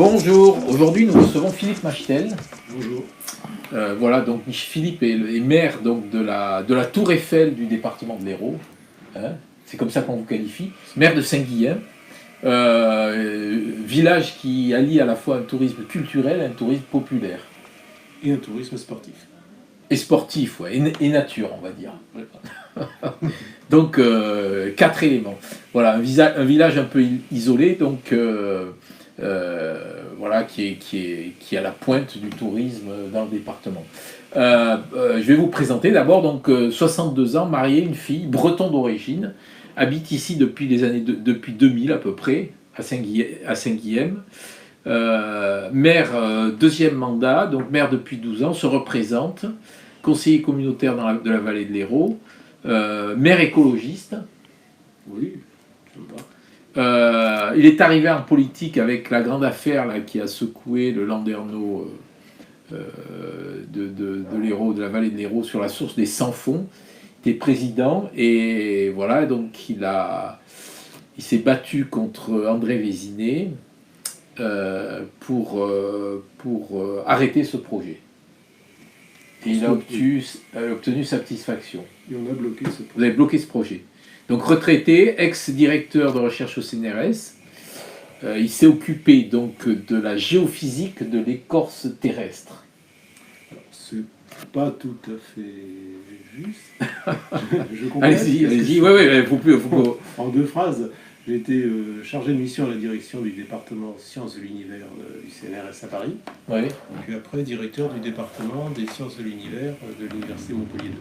Bonjour, aujourd'hui nous recevons Philippe Machtel. Bonjour. Voilà, donc Philippe est maire donc, de la Tour Eiffel du département de l'Hérault. Hein, c'est comme ça qu'on vous qualifie. Maire de Saint-Guilhem. Village qui allie à la fois un tourisme culturel et un tourisme populaire. Et un tourisme sportif. Et sportif, ouais, et nature, on va dire. Ouais. Donc, 4 éléments. Voilà, un village un peu isolé, donc voilà, qui est à la pointe du tourisme dans le département. Je vais vous présenter d'abord, donc 62 ans, marié, une fille, breton d'origine, habite ici depuis 2000 à peu près, à Saint-Guilhem. Maire, deuxième mandat, donc maire depuis 12 ans, se représente, conseiller communautaire de la vallée de l'Hérault, maire écologiste. Oui, je sais pas. Il est arrivé en politique avec la grande affaire là, qui a secoué le Landerneau de l'Hérault, de la vallée de l'Hérault, sur la source des sans-fonds. Il était président et voilà, donc il s'est battu contre André Vézinet pour arrêter ce projet. Et il a obtenu satisfaction. Et on a bloqué ce projet. Vous avez bloqué ce projet. Donc retraité, ex-directeur de recherche au CNRS, il s'est occupé donc de la géophysique de l'écorce terrestre. Alors, c'est pas tout à fait juste. Je comprends. Allez-y, oui, faut... En deux phrases, j'ai été chargé de mission à la direction du département Sciences de l'Univers du CNRS à Paris. Ouais. Et puis après, directeur du département des Sciences de l'Univers de l'Université Montpellier 2.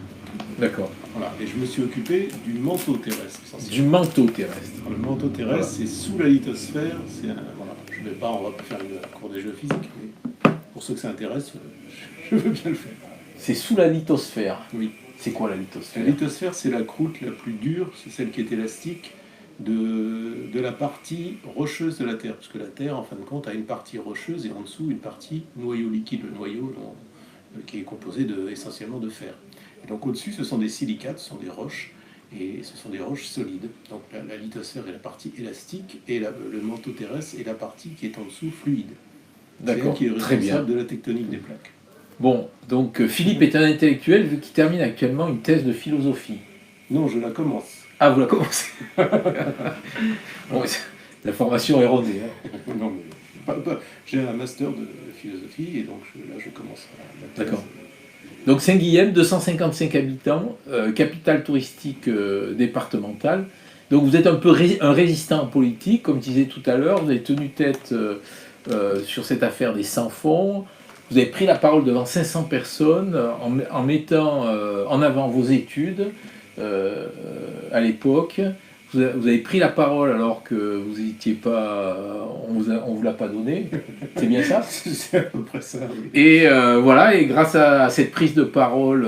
D'accord. Voilà. Et je me suis occupé du manteau terrestre. Du manteau terrestre. Alors, le manteau terrestre, c'est sous la lithosphère. Voilà. Je vais pas, on va pas faire une cours des géophysiques, mais pour ceux que ça intéresse, je veux bien le faire. C'est sous la lithosphère. Oui. C'est quoi la lithosphère? La lithosphère, c'est la croûte la plus dure, c'est celle qui est élastique de la partie rocheuse de la Terre, parce que la Terre, en fin de compte, a une partie rocheuse et en dessous une partie noyau liquide, le noyau qui est composé essentiellement de fer. Et donc au-dessus, ce sont des silicates, ce sont des roches, et ce sont des roches solides. Donc la lithosphère est la partie élastique, et le manteau terrestre est la partie qui est en dessous fluide. D'accord, qui est très bien. responsable de la tectonique des plaques. Bon, donc Philippe est un intellectuel vu qu'il termine actuellement une thèse de philosophie. Non, je la commence. Ah, vous la commencez. Bon, la formation erronée. Hein. Non, mais j'ai un master de philosophie et donc là je commence la thèse. D'accord. Donc Saint-Guilhem, 255 habitants, capitale touristique départementale. Donc vous êtes un peu un résistant politique, comme je disais tout à l'heure, vous avez tenu tête sur cette affaire des sans-fonds. Vous avez pris la parole devant 500 personnes en mettant en avant vos études à l'époque. Vous avez pris la parole alors que vous n'étiez pas... on vous l'a pas donné. C'est bien ça? C'est à peu près ça, oui. Et voilà, et grâce à cette prise de parole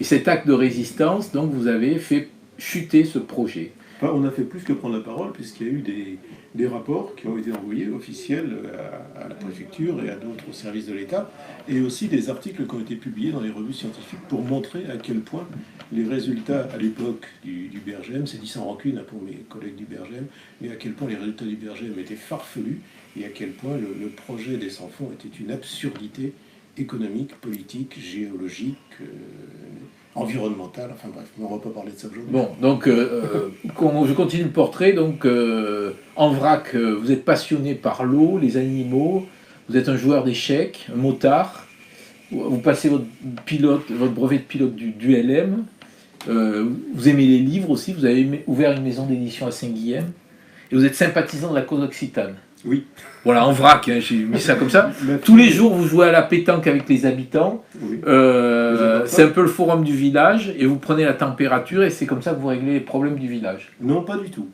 et cet acte de résistance, donc vous avez fait chuter ce projet. Enfin, on a fait plus que prendre la parole puisqu'il y a eu des rapports qui ont été envoyés officiels à la préfecture et à d'autres services de l'État, et aussi des articles qui ont été publiés dans les revues scientifiques pour montrer à quel point les résultats à l'époque du Berghem, c'est dit sans rancune pour mes collègues du Berghem, mais à quel point les résultats du Berghem étaient farfelus et à quel point le projet des sans-fonds était une absurdité économique, politique, géologique, environnementale, enfin bref, on ne va pas parler de ça aujourd'hui. Bon, donc je continue le portrait. Donc en vrac, vous êtes passionné par l'eau, les animaux, vous êtes un joueur d'échecs, un motard, vous passez votre brevet de pilote du LM, vous aimez les livres aussi, vous avez ouvert une maison d'édition à Saint-Guilhem, et vous êtes sympathisant de la cause occitane. Oui. Voilà, en vrac, hein, j'ai mis ça comme ça. Tous les jours, vous jouez à la pétanque avec les habitants. Oui. C'est un peu le forum du village, et vous prenez la température, et c'est comme ça que vous réglez les problèmes du village. Non, pas du tout.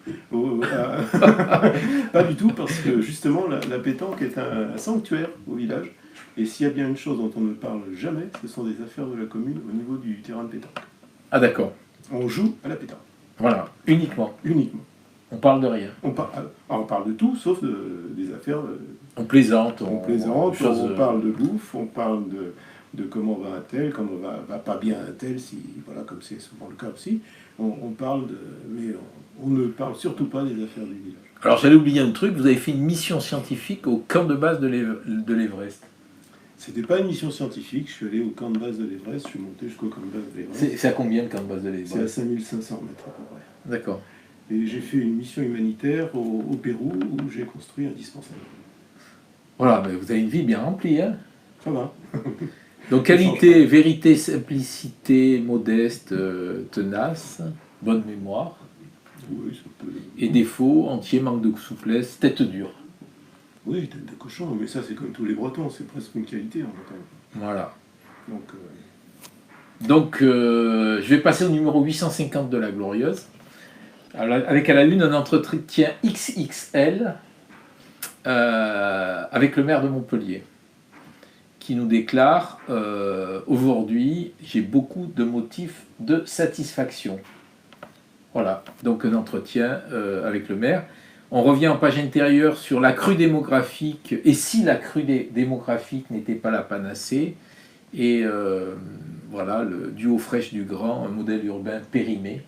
Pas du tout, parce que justement, la pétanque est un sanctuaire au village. Et s'il y a bien une chose dont on ne parle jamais, ce sont des affaires de la commune au niveau du terrain de pétanque. Ah d'accord. On joue à la pétanque. Voilà, uniquement. Uniquement. On parle de rien. On parle de tout, sauf des affaires. On plaisante. On parle de bouffe, on parle de comment va un tel, comment va pas bien un tel, voilà, comme c'est souvent le cas aussi. On parle mais On ne parle surtout pas des affaires du village. Alors j'allais oublier un truc, vous avez fait une mission scientifique au camp de base de l'Everest. C'était pas une mission scientifique, je suis allé au camp de base de l'Everest, je suis monté jusqu'au camp de base de l'Everest. C'est à combien le camp de base de C'est à l'Everest? 5500 mètres à peu près. D'accord. Et j'ai fait une mission humanitaire au Pérou où j'ai construit un dispensaire. Voilà, mais vous avez une vie bien remplie, hein. Ça va. Donc qualité, vérité, simplicité, modeste, tenace, bonne mémoire. Oui, ça peut. Et défaut, entier, manque de souplesse, tête dure. Oui, tête de cochon, mais ça c'est comme tous les Bretons, c'est presque une qualité en breton. Voilà. Donc, Donc je vais passer au numéro 850 de la Glorieuse. Avec à la une un entretien XXL avec le maire de Montpellier, qui nous déclare aujourd'hui, j'ai beaucoup de motifs de satisfaction. Voilà, donc un entretien avec le maire. On revient en page intérieure sur la crue démographique, et si la crue démographique n'était pas la panacée, et voilà, le duo Fraîche du Grand, un modèle urbain périmé.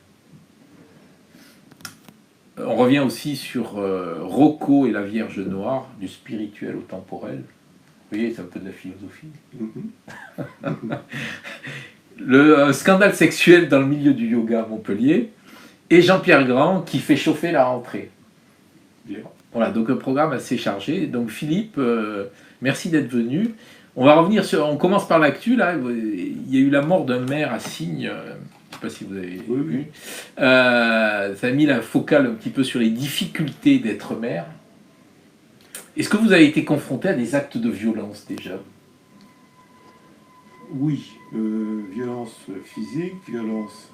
On revient aussi sur Rocco et la Vierge Noire, du spirituel au temporel. Vous voyez, c'est un peu de la philosophie. Le scandale sexuel dans le milieu du yoga à Montpellier, et Jean-Pierre Grand qui fait chauffer la rentrée. bien. Voilà, donc un programme assez chargé. Donc Philippe, merci d'être venu. On va revenir sur. On commence par l'actu. Là, il y a eu la mort d'un maire à Signes. Je ne sais pas si vous avez vu. Ça a mis la focale un petit peu sur les difficultés d'être maire. Est-ce que vous avez été confronté à des actes de violence déjà? Oui, violence physique, violence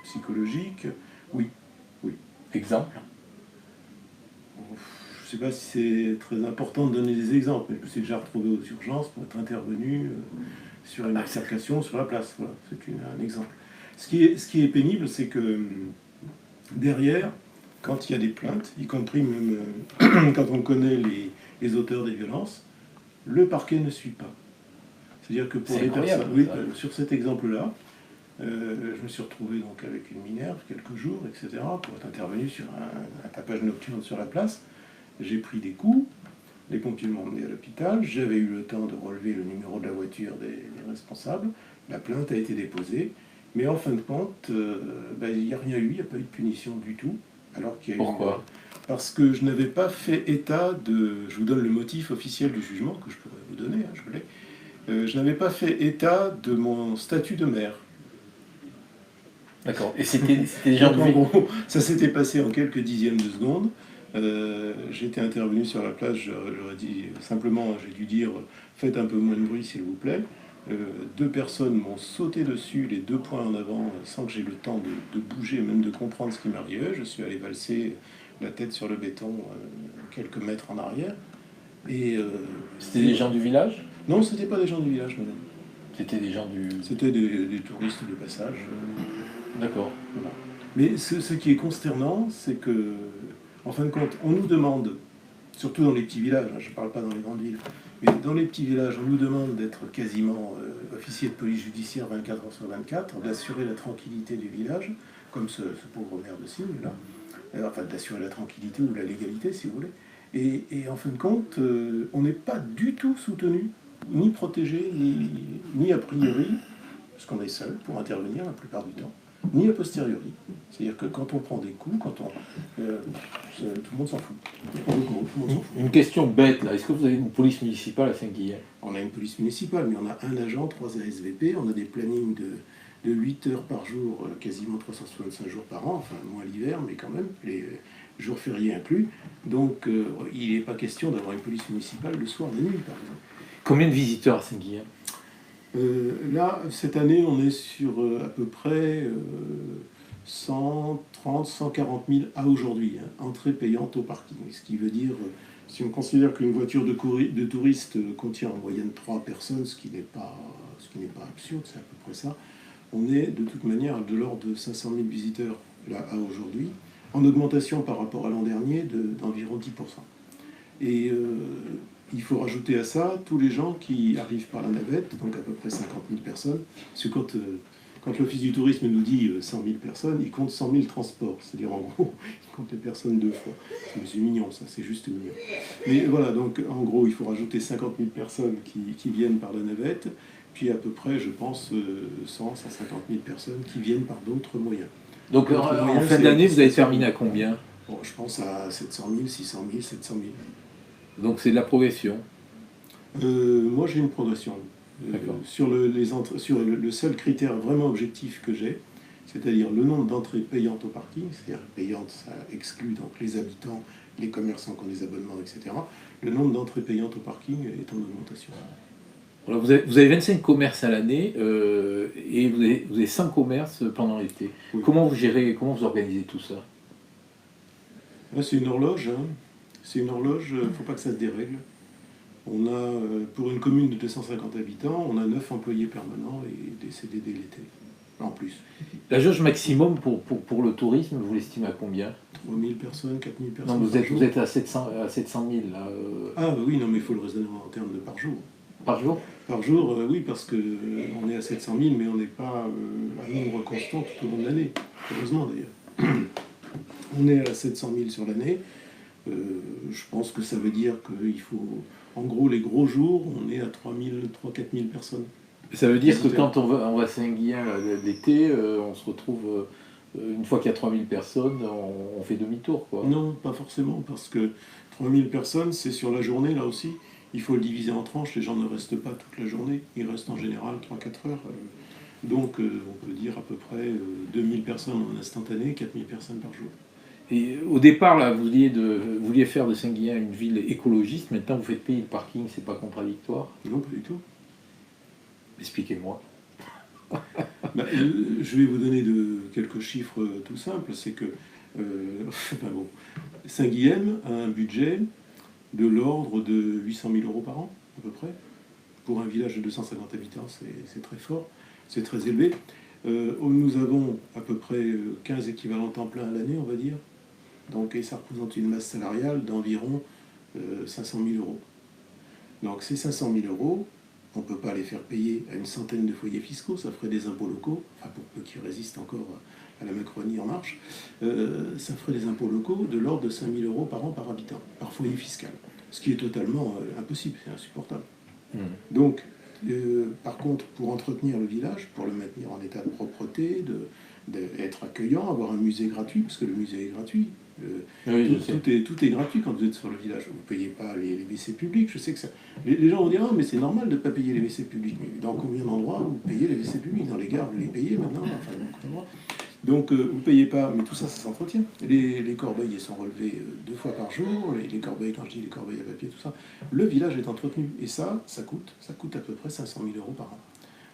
psychologique, oui. Exemple? Je ne sais pas si c'est très important de donner des exemples, mais je me suis déjà retrouvé aux urgences pour être intervenu sur une altercation sur la place. Voilà, c'est un exemple. Ce qui est pénible, c'est que derrière, quand il y a des plaintes, y compris même quand on connaît les auteurs des violences, le parquet ne suit pas. C'est-à-dire que pour les personnes, oui, sur cet exemple-là, je me suis retrouvé donc avec une minerve quelques jours, etc., pour être intervenu sur un tapage nocturne sur la place. J'ai pris des coups, les pompiers m'ont emmené à l'hôpital, j'avais eu le temps de relever le numéro de la voiture des responsables, la plainte a été déposée, mais en fin de compte, il n'y a rien eu, il n'y a pas eu de punition du tout. Alors qu'il y a Pourquoi? Parce que je n'avais pas fait état de... Je vous donne le motif officiel du jugement, que je pourrais vous donner, je l'ai. Je n'avais pas fait état de mon statut de maire. D'accord. Et c'était des gens en gros, ça s'était passé en quelques dixièmes de seconde. J'étais intervenu sur la place, j'aurais dit simplement, j'ai dû dire faites un peu moins de bruit s'il vous plaît. Deux personnes m'ont sauté dessus, les deux poings en avant, sans que j'aie le temps de bouger, même de comprendre ce qui m'arrivait. Je suis allé valser la tête sur le béton quelques mètres en arrière. C'était des gens du village? Non, c'était pas des gens du village, madame. C'était des gens du... C'était des touristes de passage. D'accord. Voilà. Mais ce qui est consternant, c'est que, en fin de compte, on nous demande, surtout dans les petits villages, je ne parle pas dans les grandes villes, mais dans les petits villages, on nous demande d'être quasiment officier de police judiciaire 24 heures sur 24, d'assurer la tranquillité du village, comme ce pauvre maire de Signes, là. Enfin, d'assurer la tranquillité ou la légalité, si vous voulez. Et en fin de compte, on n'est pas du tout soutenu, ni protégé, ni a priori, parce qu'on est seul pour intervenir la plupart du temps, ni a posteriori. C'est-à-dire que quand on prend des coups, tout le monde s'en fout. Une question bête, là. Est-ce que vous avez une police municipale à Saint-Guilhem? On a une police municipale, mais on a un agent, 3 ASVP, on a des plannings de 8 heures par jour, quasiment 365 jours par an, enfin moins l'hiver, mais quand même, les jours fériés inclus. Donc il n'est pas question d'avoir une police municipale le soir de nuit, par exemple. Combien de visiteurs à Saint-Guilhem? Là, cette année, on est sur à peu près 130, 140 000 à aujourd'hui, hein, entrée payante au parking. Ce qui veut dire, si on considère qu'une voiture de touriste contient en moyenne 3 personnes, ce qui n'est pas absurde, c'est à peu près ça, on est de toute manière de l'ordre de 500 000 visiteurs là à aujourd'hui, en augmentation par rapport à l'an dernier d'environ 10%. Et il faut rajouter à ça tous les gens qui arrivent par la navette, donc à peu près 50 000 personnes. Parce que quand quand l'Office du tourisme nous dit 100 000 personnes, il compte 100 000 transports. C'est-à-dire, en gros, il compte les personnes deux fois. C'est mignon, ça, c'est juste mignon. Mais voilà, donc, en gros, il faut rajouter 50 000 personnes qui viennent par la navette, puis à peu près, je pense, 100, 150 000 personnes qui viennent par d'autres moyens. Donc en fin d'année, vous avez terminé à combien? Bon, je pense à 700 000, 600 000, 700 000. Donc c'est de la progression. Moi, j'ai une progression. Sur le seul critère vraiment objectif que j'ai, c'est-à-dire le nombre d'entrées payantes au parking, c'est-à-dire payantes, ça exclut donc les habitants, les commerçants qui ont des abonnements, etc. Le nombre d'entrées payantes au parking est en augmentation. Alors vous avez 25 commerces à l'année et vous avez 100 commerces pendant l'été. Oui. Comment vous gérez, comment vous organisez tout ça? Là, c'est une horloge. Hein. C'est une horloge, il ne faut pas que ça se dérègle. On a, pour une commune de 250 habitants, on a 9 employés permanents et des CDD l'été, en plus. La jauge maximum pour le tourisme, vous l'estimez à combien? 3 000 personnes, 4 000 personnes. Non, vous êtes à 700 000 là. Ah oui, non, mais il faut le raisonner en termes de par jour. Par jour? Par jour, oui, parce qu'on est à 700 000, mais on n'est pas à nombre constant tout au long de l'année. Heureusement d'ailleurs. On est à 700 000 sur l'année. Je pense que ça veut dire qu'il faut... En gros, les gros jours, on est à 3 4 000 personnes. Ça veut dire que quand on va à Saint-Guillain l'été, on se retrouve, une fois qu'il y a 3 000 personnes, on fait demi-tour, quoi. Non, pas forcément, parce que 3 000 personnes, c'est sur la journée, là aussi. Il faut le diviser en tranches, les gens ne restent pas toute la journée, ils restent en général 3-4 heures. Donc, on peut dire à peu près 2 000 personnes en instantané, 4 000 personnes par jour. Et au départ, là, vous vouliez faire de Saint-Guillain une ville écologiste. Maintenant, vous faites payer le parking, c'est pas contradictoire? Non, pas du tout. Expliquez-moi. Je vais vous donner quelques chiffres tout simples. C'est que bon, Saint-Guilhem a un budget de l'ordre de 800 000 € par an, à peu près. Pour un village de 250 habitants, c'est très fort, c'est très élevé. Nous avons à peu près 15 équivalents temps plein à l'année, on va dire. Donc, et ça représente une masse salariale d'environ 500 000 €. Donc ces 500 000 €, on ne peut pas les faire payer à une centaine de foyers fiscaux, ça ferait des impôts locaux, enfin pour peu qui résistent encore à la Macronie en marche, ça ferait des impôts locaux de l'ordre de 5 000 € par an par habitant, par foyer fiscal. Ce qui est totalement impossible, c'est insupportable. Donc, par contre, pour entretenir le village, pour le maintenir en état de propreté, d'être accueillant, avoir un musée gratuit, parce que le musée est gratuit. Oui, tout est gratuit quand vous êtes sur le village. Vous ne payez pas les WC publics. Je sais que ça... Les gens vont dire, ah, mais c'est normal de ne pas payer les WC publics. Mais dans combien d'endroits vous payez les WC publics? Dans les gares, vous les payez maintenant, enfin, beaucoup d'endroits. Donc, vous ne payez pas, mais tout ça, ça s'entretient. Les corbeilles, elles sont relevées 2 fois par jour. Les corbeilles, quand je dis les corbeilles à papier, tout ça, le village est entretenu. Et ça coûte à peu près 500 000 € par an.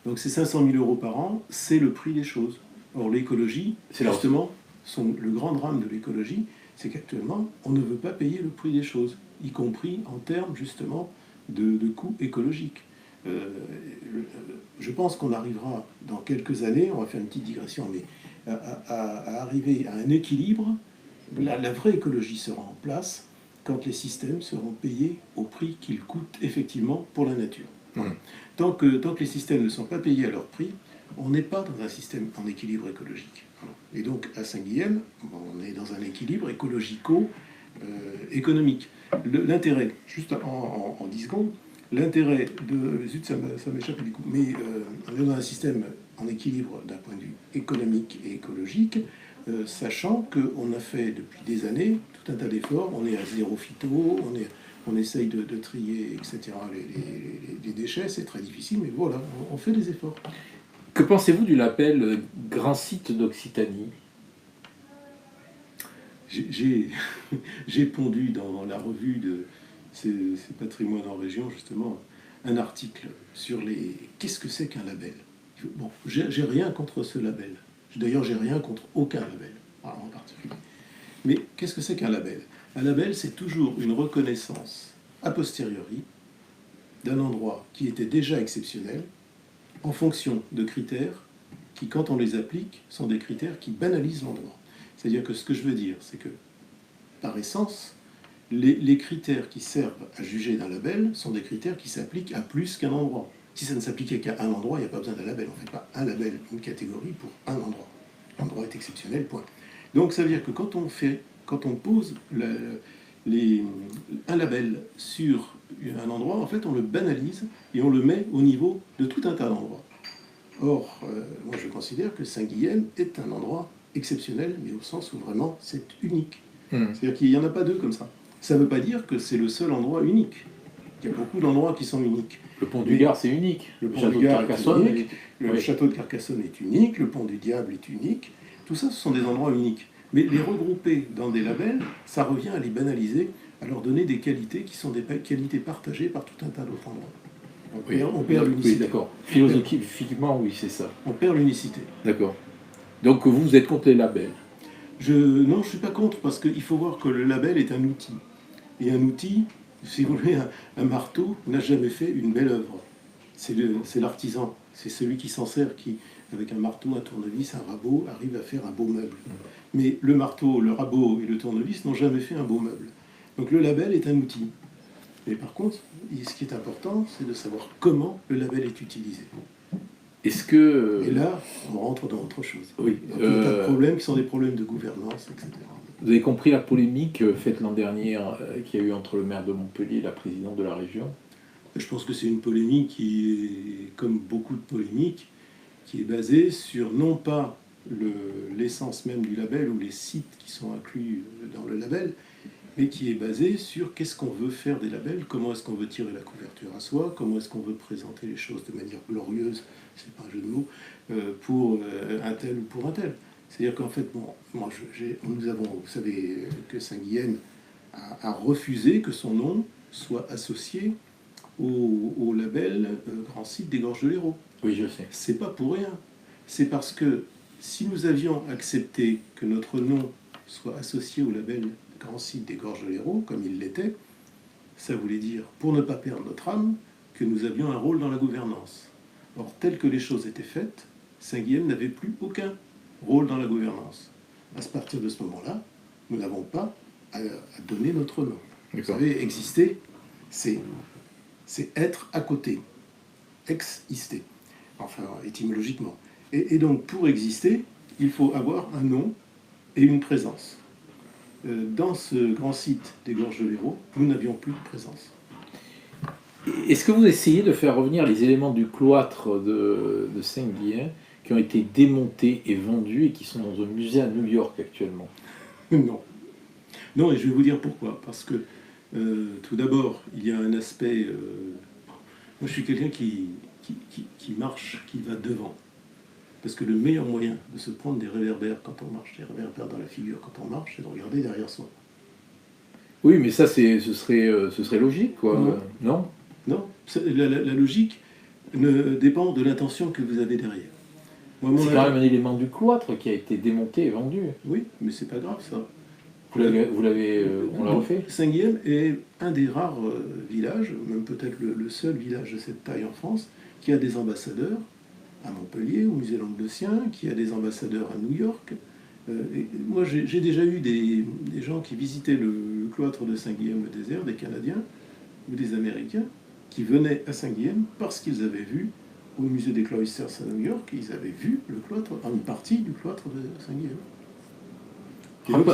Donc, ces 500 000 € par an, c'est le prix des choses. Or, l'écologie, c'est justement le grand drame de l'écologie, c'est qu'actuellement, on ne veut pas payer le prix des choses, y compris en termes, justement, de coûts écologiques. Je pense qu'on arrivera, dans quelques années, on va faire une petite digression, mais à arriver à un équilibre. La vraie écologie sera en place quand les systèmes seront payés au prix qu'ils coûtent effectivement pour la nature. Voilà. Tant que les systèmes ne sont pas payés à leur prix, on n'est pas dans un système en équilibre écologique. Et donc, à Saint-Guilhem, on est dans un équilibre écologico-économique. L'intérêt, juste en 10 secondes, l'intérêt de... Zut, ça m'échappe du coup. Mais on est dans un système en équilibre d'un point de vue économique et écologique, sachant qu'on a fait depuis des années tout un tas d'efforts. On est à zéro phyto, on essaye de trier, etc., les déchets. C'est très difficile, mais voilà, on fait des efforts. Que pensez-vous du label Grand Site d'Occitanie? J'ai pondu dans la revue de ces patrimoines en région, justement, un article sur qu'est-ce que c'est qu'un label. Bon, j'ai rien contre ce label. D'ailleurs, j'ai rien contre aucun label, en particulier. Mais qu'est-ce que c'est qu'un label? Un label, c'est toujours une reconnaissance a posteriori d'un endroit qui était déjà exceptionnel, en fonction de critères qui, quand on les applique, sont des critères qui banalisent l'endroit. C'est-à-dire que ce que je veux dire, c'est que, par essence, les critères qui servent à juger d'un label sont des critères qui s'appliquent à plus qu'un endroit. Si ça ne s'appliquait qu'à un endroit, il n'y a pas besoin d'un label. On ne fait pas un label, une catégorie pour un endroit. L'endroit est exceptionnel, point. Donc ça veut dire que quand on pose un label sur un endroit, en fait, on le banalise et on le met au niveau de tout un tas d'endroits. Or, moi je considère que Saint-Guilhem est un endroit exceptionnel, mais au sens où vraiment c'est unique. C'est-à-dire qu'il n'y en a pas deux comme ça. Ça ne veut pas dire que c'est le seul endroit unique. Il y a beaucoup d'endroits qui sont uniques. Le pont du Gard, c'est unique. Le pont du Gard est unique. Le château de Carcassonne est unique. Le pont du Diable est unique. Tout ça, ce sont des endroits uniques. Mais les regrouper dans des labels, ça revient à les banaliser, à leur donner des qualités qui sont des qualités partagées par tout un tas d'autres endroits. On perd l'unicité. Oui, d'accord. Philosophiquement, oui, c'est ça. On perd l'unicité. D'accord. Donc vous êtes contre les labels? Non, je ne suis pas contre, parce qu'il faut voir que le label est un outil. Et un outil, si vous voulez, un marteau n'a jamais fait une belle œuvre. C'est l'artisan, c'est celui qui s'en sert, qui, avec un marteau, un tournevis, un rabot, arrive à faire un beau meuble. Mais le marteau, le rabot et le tournevis n'ont jamais fait un beau meuble. Donc le label est un outil. Mais par contre, ce qui est important, c'est de savoir comment le label est utilisé. Est-ce que... Et là, on rentre dans autre chose. Oui. Il y a tas de problèmes qui sont des problèmes de gouvernance, etc. Vous avez compris la polémique faite l'an dernier qu'il y a eu entre le maire de Montpellier et la présidente de la région? Je pense que c'est une polémique qui est, comme beaucoup de polémiques, qui est basée sur non pas l'essence même du label ou les sites qui sont inclus dans le label, mais qui est basée sur qu'est-ce qu'on veut faire des labels, comment est-ce qu'on veut tirer la couverture à soi, comment est-ce qu'on veut présenter les choses de manière glorieuse, c'est pas un jeu de mots, pour un tel ou pour un tel. C'est-à-dire qu'en fait, bon, nous avons, vous savez que Saint-Guilhem a refusé que son nom soit associé au label Grand Site des Gorges de l'Hérault. Oui, je sais. C'est pas pour rien. C'est parce que si nous avions accepté que notre nom soit associé au label Grand Site des Gorges de l'Hérault, comme il l'était, ça voulait dire, pour ne pas perdre notre âme, que nous avions un rôle dans la gouvernance. Or, tel que les choses étaient faites, Saint-Guilhem n'avait plus aucun rôle dans la gouvernance. À partir de ce moment-là, nous n'avons pas à donner notre nom. Vous savez, exister, c'est être à côté. Exister. Enfin, étymologiquement. Et donc, pour exister, il faut avoir un nom et une présence. Dans ce grand site des Gorges de l'Hérault, nous n'avions plus de présence. Est-ce que vous essayez de faire revenir les éléments du cloître de Saint-Guilhem qui ont été démontés et vendus et qui sont dans un musée à New York actuellement? Non. Non, et je vais vous dire pourquoi. Parce que, tout d'abord, il y a un aspect... moi, je suis quelqu'un qui marche, qui va devant. Parce que le meilleur moyen de se prendre des réverbères quand on marche, des réverbères dans la figure quand on marche, c'est de regarder derrière soi. Oui, mais ça, ce serait logique, quoi. Non? Non, la logique dépend de l'intention que vous avez derrière. C'est quand même un élément du cloître qui a été démonté et vendu. Oui, mais c'est pas grave, ça. On l'a refait. Saint-Guilhem est un des rares villages, même peut-être le seul village de cette taille en France, qui a des ambassadeurs à Montpellier, au musée Languedocien, qui a des ambassadeurs à New York. Et moi, j'ai déjà eu des gens qui visitaient le cloître de Saint-Guilhem le désert, des Canadiens ou des Américains, qui venaient à Saint-Guilhem parce qu'ils avaient vu au musée des Cloisters à New York, ils avaient vu le cloître, une partie du cloître de Saint-Guilhem.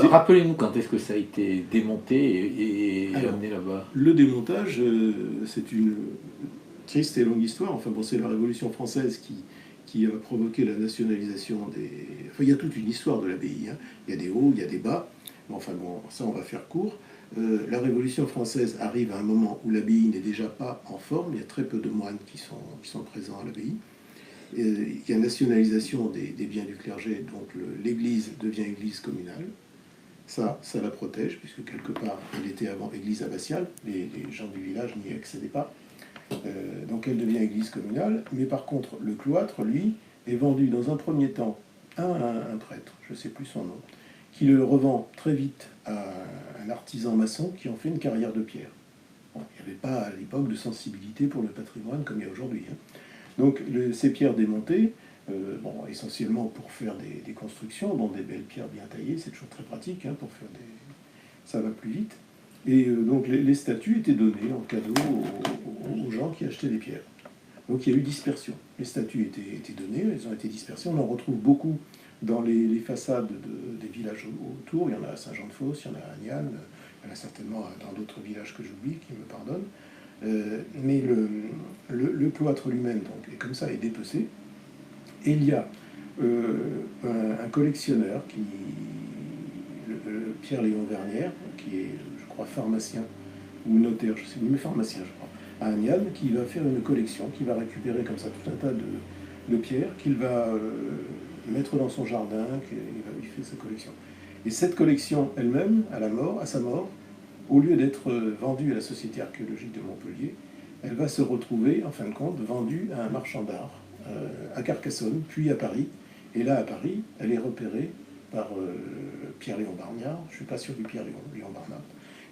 Rappelez-nous quand est-ce que ça a été démonté et amené là-bas. Le démontage, c'est une triste et longue histoire. Enfin bon, c'est la Révolution française qui a provoqué la nationalisation des... Enfin, il y a toute une histoire de l'abbaye. Hein. Il y a des hauts, il y a des bas. Enfin bon, ça on va faire court. La Révolution française arrive à un moment où l'abbaye n'est déjà pas en forme. Il y a très peu de moines qui sont présents à l'abbaye. Il y a nationalisation des biens du clergé, donc l'église devient église communale. Ça la protège, puisque quelque part, elle était avant église abbatiale. Les gens du village n'y accédaient pas. Donc elle devient église communale. Mais par contre, le cloître, lui, est vendu dans un premier temps à un prêtre, je ne sais plus son nom, qui le revend très vite à un artisan maçon qui en fait une carrière de pierre. Bon, il n'y avait pas à l'époque de sensibilité pour le patrimoine comme il y a aujourd'hui. Hein. Donc ces pierres démontées, essentiellement pour faire des constructions, dont des belles pierres bien taillées, c'est toujours très pratique, hein, pour faire ça va plus vite. Et donc les statues étaient données en cadeau aux gens qui achetaient des pierres. Donc il y a eu dispersion. Les statues étaient données, elles ont été dispersées. On en retrouve beaucoup dans les façades des villages autour. Il y en a à Saint-Jean-de-Fosse, il y en a à Agnan, il y en a certainement dans d'autres villages que j'oublie, qui me pardonnent. Mais le cloître lui-même donc, est comme ça, est dépecé. Et il y a un collectionneur, Pierre-Léon Vernière, qui est, je crois, pharmacien ou notaire, je sais plus, mais pharmacien, je crois, à Agnan, qui va faire une collection, qui va récupérer comme ça tout un tas de pierres, qu'il va mettre dans son jardin, il fait sa collection. Et cette collection elle-même, à sa mort, au lieu d'être vendue à la Société archéologique de Montpellier, elle va se retrouver, en fin de compte, vendue à un marchand d'art à Carcassonne, puis à Paris. Et là, à Paris, elle est repérée par Pierre-Léon Barnard, je ne suis pas sûr du Pierre-Léon Barnard,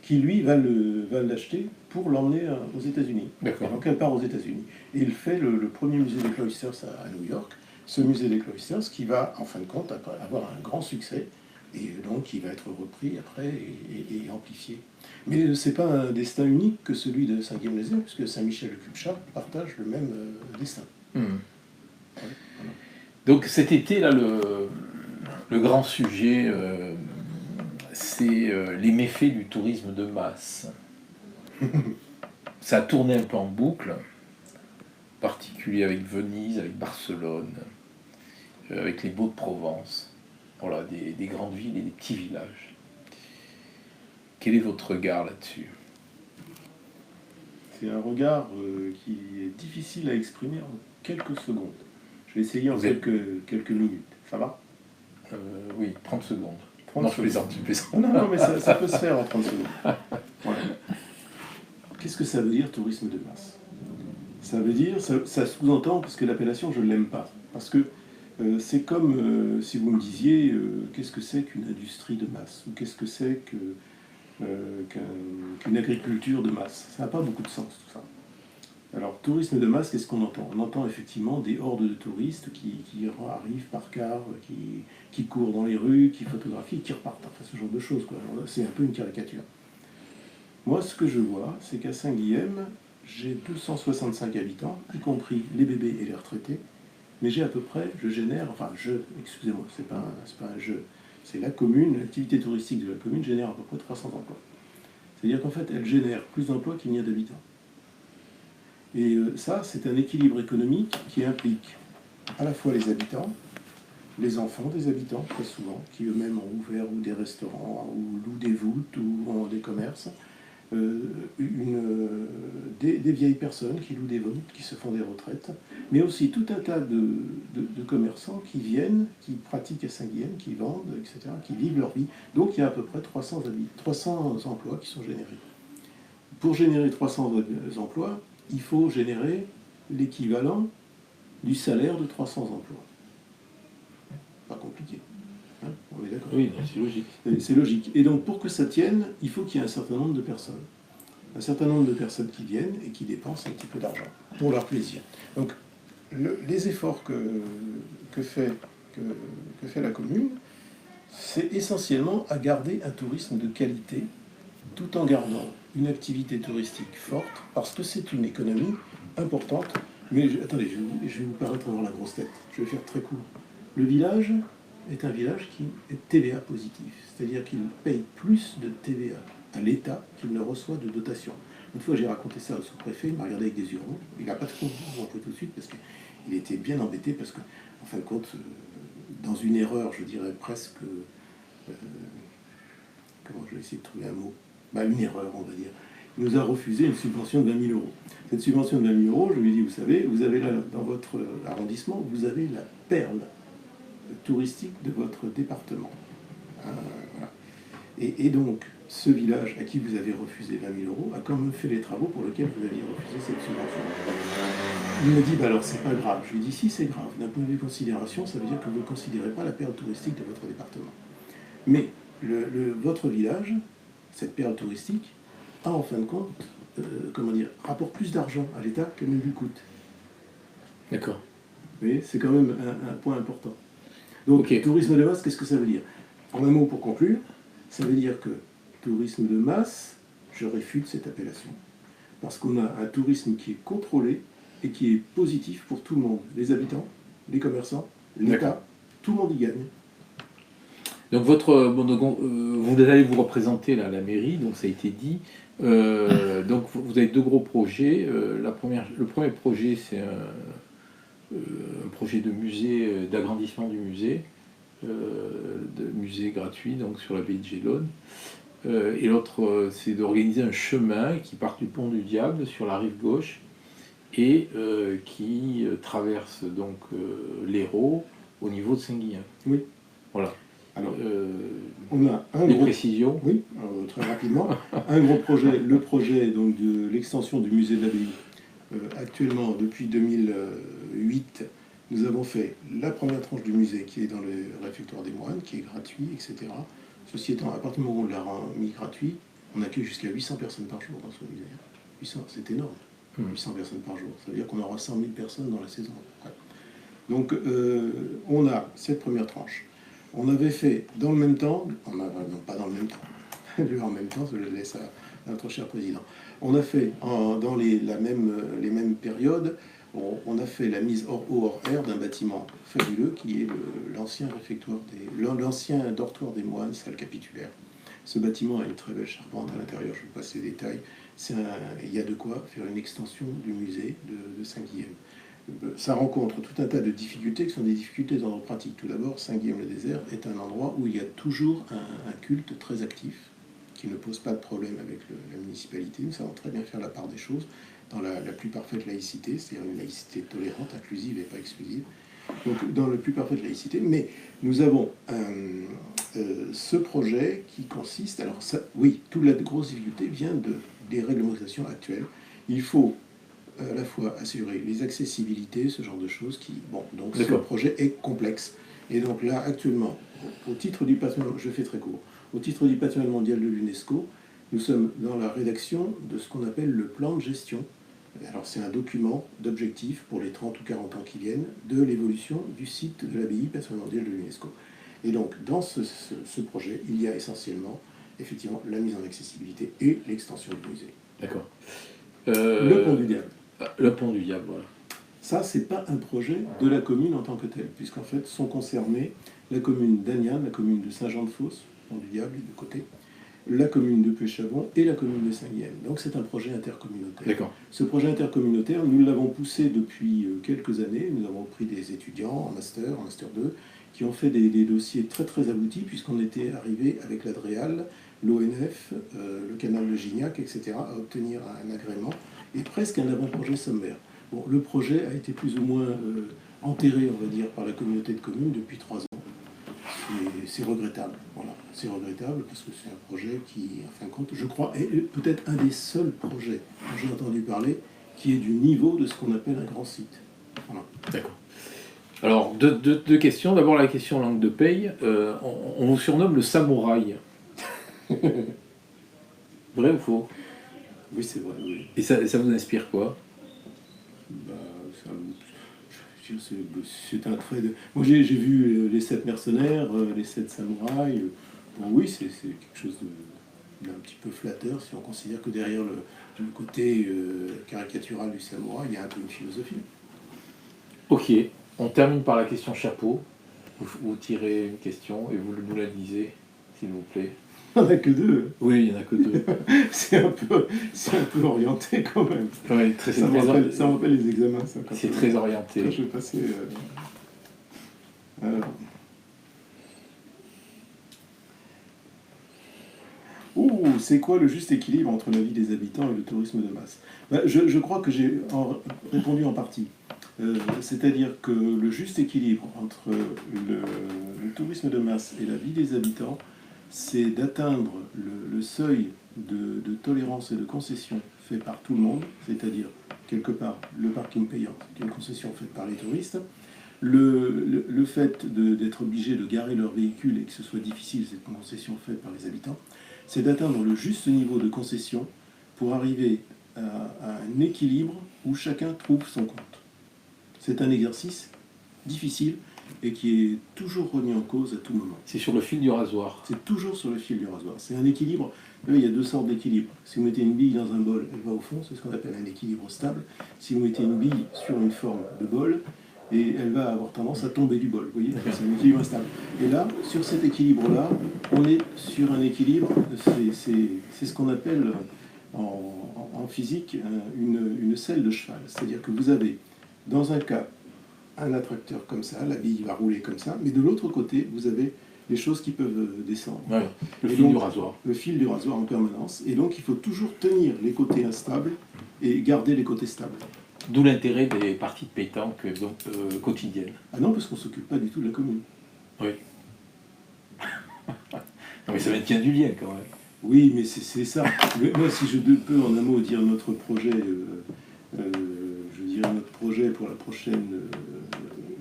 qui lui va l'acheter pour l'emmener aux États-Unis. Donc elle part aux États-Unis. Et il fait le premier musée des Cloisters à New York, ce musée des Cloisters qui va, en fin de compte, avoir un grand succès, et donc qui va être repris après et amplifié. Mais ce n'est pas un destin unique que celui de Saint-Guilhem-les-Aix, puisque Saint-Michel de Cupchat partage le même destin. Ouais, voilà. Donc cet été, là, le grand sujet, c'est les méfaits du tourisme de masse. Ça a tourné un peu en boucle, en particulier avec Venise, avec Barcelone, avec les Baux-de-Provence, voilà, des grandes villes et des petits villages. Quel est votre regard là-dessus? C'est un regard qui est difficile à exprimer en quelques secondes. Je vais essayer en quelques minutes. Ça va? Oui, 30 secondes. 30 non, secondes. je plaisante. Non, mais ça peut se faire en 30 secondes. Voilà. Qu'est-ce que ça veut dire, tourisme de masse? Ça veut dire, ça sous-entend, parce que l'appellation, je ne l'aime pas. Parce que c'est comme si vous me disiez qu'est-ce que c'est qu'une industrie de masse, ou qu'est-ce que c'est qu'une agriculture de masse. Ça n'a pas beaucoup de sens, tout ça. Alors, tourisme de masse, qu'est-ce qu'on entend? On entend effectivement des hordes de touristes qui arrivent par car, qui courent dans les rues, qui photographient, qui repartent. Enfin, ce genre de choses, quoi. C'est un peu une caricature. Moi, ce que je vois, c'est qu'à Saint-Guilhem, j'ai 265 habitants, y compris les bébés et les retraités, mais j'ai à peu près, excusez-moi, c'est pas un jeu, c'est la commune, l'activité touristique de la commune génère à peu près 300 emplois. C'est-à-dire qu'en fait, elle génère plus d'emplois qu'il n'y a d'habitants. Et ça, c'est un équilibre économique qui implique à la fois les habitants, les enfants des habitants, très souvent, qui eux-mêmes ont ouvert ou des restaurants, ou louent des voûtes, ou ont des commerces, des vieilles personnes qui louent des voûtes, qui se font des retraites, mais aussi tout un tas de commerçants qui viennent, qui pratiquent à Saint-Guilhem, qui vendent, etc., qui vivent leur vie. Donc il y a à peu près 300 emplois qui sont générés. Pour générer 300 emplois, il faut générer l'équivalent du salaire de 300 emplois. Pas compliqué. Hein, on est d'accord? Oui, c'est logique. C'est logique. Et donc, pour que ça tienne, il faut qu'il y ait un certain nombre de personnes. Un certain nombre de personnes qui viennent et qui dépensent un petit peu d'argent pour leur plaisir. Donc, les efforts que fait la commune, c'est essentiellement à garder un tourisme de qualité, tout en gardant une activité touristique forte, parce que c'est une économie importante. Mais attendez, je vais vous paraître avoir la grosse tête. Je vais faire très court. Le village est un village qui est TVA positif, c'est-à-dire qu'il paye plus de TVA à l'État qu'il ne reçoit de dotation. Une fois, j'ai raconté ça au sous-préfet, il m'a regardé avec des yeux ronds. Il n'a pas trop compris tout de suite, parce qu'il était bien embêté, parce que, en fin de compte, dans une erreur, je dirais presque... comment je vais essayer de trouver un mot? Une erreur, on va dire. Il nous a refusé une subvention de 20 000 euros. Cette subvention de 20 000 euros, je lui ai dit, vous savez, vous avez là, dans votre arrondissement, vous avez la perle touristique de votre département. Voilà. Et donc, ce village à qui vous avez refusé 20 000 euros a quand même fait les travaux pour lesquels vous aviez refusé cette subvention. Il me dit, alors c'est pas grave. Je lui ai dit, si c'est grave, d'un point de vue considération, ça veut dire que vous ne considérez pas la perle touristique de votre département. Mais votre village, cette perle touristique, a en fin de compte, rapporte plus d'argent à l'État qu'elle ne lui coûte. D'accord. Vous voyez, c'est quand même un point important. Donc, okay. Tourisme de masse, qu'est-ce que ça veut dire? En un mot pour conclure, ça veut dire que tourisme de masse, je réfute cette appellation. Parce qu'on a un tourisme qui est contrôlé et qui est positif pour tout le monde. Les habitants, les commerçants, l'État, tout le monde y gagne. Donc, vous allez vous représenter là, à la mairie, donc ça a été dit. Donc vous avez deux gros projets. Le premier projet, c'est un projet de musée, d'agrandissement du musée, de musée gratuit donc sur l'abbaye de Gélone. Et l'autre, c'est d'organiser un chemin qui part du pont du Diable sur la rive gauche et qui traverse donc l'Hérault au niveau de Saint-Guillain. Oui. Voilà. Alors, on a un des gros... précisions. Oui, très rapidement. Un gros projet, le projet donc, de l'extension du musée de l'abbaye. Actuellement, depuis 2008, nous avons fait la première tranche du musée qui est dans le réfectoire des moines, qui est gratuit, etc. Ceci étant, à partir du moment où on l'a mis gratuit, on accueille jusqu'à 800 personnes par jour dans ce musée. 800, c'est énorme. 800 personnes par jour. Ça veut dire qu'on aura 100 000 personnes dans la saison. Donc, on a cette première tranche. On avait fait dans le même temps, non pas dans le même temps, en même temps, je le laisse à notre cher président. On a fait dans les mêmes périodes, on a fait la mise hors eau, hors air d'un bâtiment fabuleux qui est l'ancien réfectoire l'ancien dortoir des moines, salle capitulaire. Ce bâtiment a une très belle charpente à l'intérieur, je vous passe les détails. Il y a de quoi faire une extension du musée de Saint-Guillaume. Ça rencontre tout un tas de difficultés qui sont des difficultés d'ordre pratique. Tout d'abord, Saint-Guillaume-le-Désert est un endroit où il y a toujours un culte très actif, qui ne pose pas de problème avec la municipalité. Nous savons très bien faire la part des choses dans la plus parfaite laïcité, c'est-à-dire une laïcité tolérante, inclusive et pas exclusive. Donc, dans la plus parfaite laïcité. Mais nous avons ce projet qui consiste... Alors, ça, oui, toute la grosse difficulté vient des réglementations actuelles. Il faut à la fois assurer les accessibilités, ce genre de choses qui... Bon, donc ce projet est complexe. Et donc là, actuellement, au titre du patrimoine, je fais très court, au titre du patrimoine mondial de l'UNESCO, nous sommes dans la rédaction de ce qu'on appelle le plan de gestion. Alors c'est un document d'objectifs pour les 30 ou 40 ans qui viennent de l'évolution du site de l'abbaye patrimoine mondial de l'UNESCO. Et donc dans ce projet, il y a essentiellement, effectivement, la mise en accessibilité et l'extension du musée. D'accord. Le pont du Diable. Le pont du Diable, voilà. Ça, c'est pas un projet de la commune en tant que telle, puisqu'en fait sont concernés la commune d'Agnan, la commune de Saint-Jean-de-Fosse, pont du Diable, de côté, la commune de Pêchavon et la commune de Saint-Guillaume. Donc c'est un projet intercommunautaire. D'accord. Ce projet intercommunautaire, nous l'avons poussé depuis quelques années. Nous avons pris des étudiants en master 2, qui ont fait des dossiers très très aboutis, puisqu'on était arrivé avec l'Adréal, l'ONF, le canal de Gignac, etc., à obtenir un agrément et presque un avant-projet sommaire. Bon, le projet a été plus ou moins enterré, on va dire, par la communauté de communes depuis 3 ans. C'est regrettable. Voilà. C'est regrettable parce que c'est un projet qui, en fin de compte, je crois, est peut-être un des seuls projets dont j'ai entendu parler qui est du niveau de ce qu'on appelle un grand site. Voilà. D'accord. Alors, deux questions. D'abord, la question langue de paye. On vous surnomme le samouraï. Vrai ou faux? Oui, c'est vrai. Oui. Et ça vous inspire quoi? C'est un trait de... Moi, j'ai vu les 7 mercenaires, les 7 samouraïs. Bon, oui, c'est quelque chose d'un petit peu flatteur si on considère que derrière le côté caricatural du samouraï, il y a un peu une philosophie. Ok, on termine par la question chapeau. Vous tirez une question et vous nous la lisez, s'il vous plaît. Il n'y en a que 2. Oui, il n'y en a que 2. c'est un peu orienté quand même. Oui, ça me rappelle les examens. C'est très orienté. Quand je vais passer... Alors... c'est quoi le juste équilibre entre la vie des habitants et le tourisme de masse? Je crois que j'ai répondu en partie. C'est-à-dire que le juste équilibre entre le tourisme de masse et la vie des habitants, c'est d'atteindre le seuil de tolérance et de concession fait par tout le monde, c'est-à-dire, quelque part, le parking payant, c'est une concession faite par les touristes. Le fait d'être obligé de garer leur véhicule et que ce soit difficile, c'est une concession faite par les habitants, c'est d'atteindre le juste niveau de concession pour arriver à un équilibre où chacun trouve son compte. C'est un exercice difficile et qui est toujours remis en cause à tout moment. C'est sur le fil du rasoir. C'est toujours sur le fil du rasoir. C'est un équilibre. Là, il y a deux sortes d'équilibre. Si vous mettez une bille dans un bol, elle va au fond, c'est ce qu'on appelle un équilibre stable. Si vous mettez une bille sur une forme de bol, et elle va avoir tendance à tomber du bol. Vous voyez, c'est un équilibre instable. Et là, sur cet équilibre-là, on est sur un équilibre, c'est ce qu'on appelle en physique une selle de cheval. C'est-à-dire que vous avez, dans un cas, un attracteur comme ça, la bille va rouler comme ça, mais de l'autre côté, vous avez les choses qui peuvent descendre. Ouais, le Et fil donc, du rasoir. Le fil du rasoir en permanence. Et donc, il faut toujours tenir les côtés instables et garder les côtés stables. D'où l'intérêt des parties de pétanque quotidiennes. Ah non, parce qu'on ne s'occupe pas du tout de la commune. Oui. Non, mais ça maintient du lien quand même. Oui, mais c'est ça. Moi, si je peux en un mot dire notre projet, je dirais notre projet pour la prochaine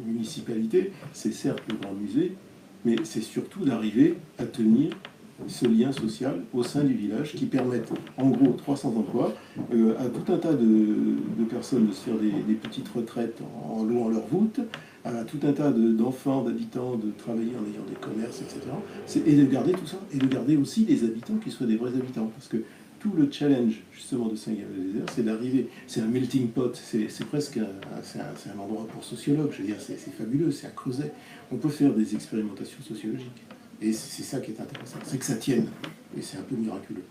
municipalité, c'est certes le grand musée, mais c'est surtout d'arriver à tenir ce lien social au sein du village qui permette en gros 300 emplois à tout un tas de personnes de se faire des petites retraites en louant leur voûte, à tout un tas d'enfants, d'habitants de travailler en ayant des commerces, etc. Et de garder tout ça, et de garder aussi des habitants qui soient des vrais habitants, parce que tout le challenge justement de Saint-Gall-le-Désert, c'est d'arriver, c'est un melting pot, c'est presque un endroit pour sociologues, je veux dire, c'est fabuleux, c'est un creuset. On peut faire des expérimentations sociologiques. Et c'est ça qui est intéressant, c'est que ça tienne, et c'est un peu miraculeux.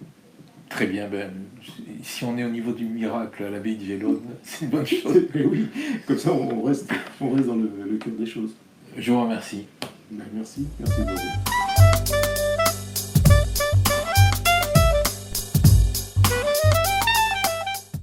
Très bien, ben, si on est au niveau du miracle à l'abbaye de Vélone, c'est une bonne chose. Oui, comme ça on reste dans le cœur des choses. Je vous remercie. Ben, merci beaucoup.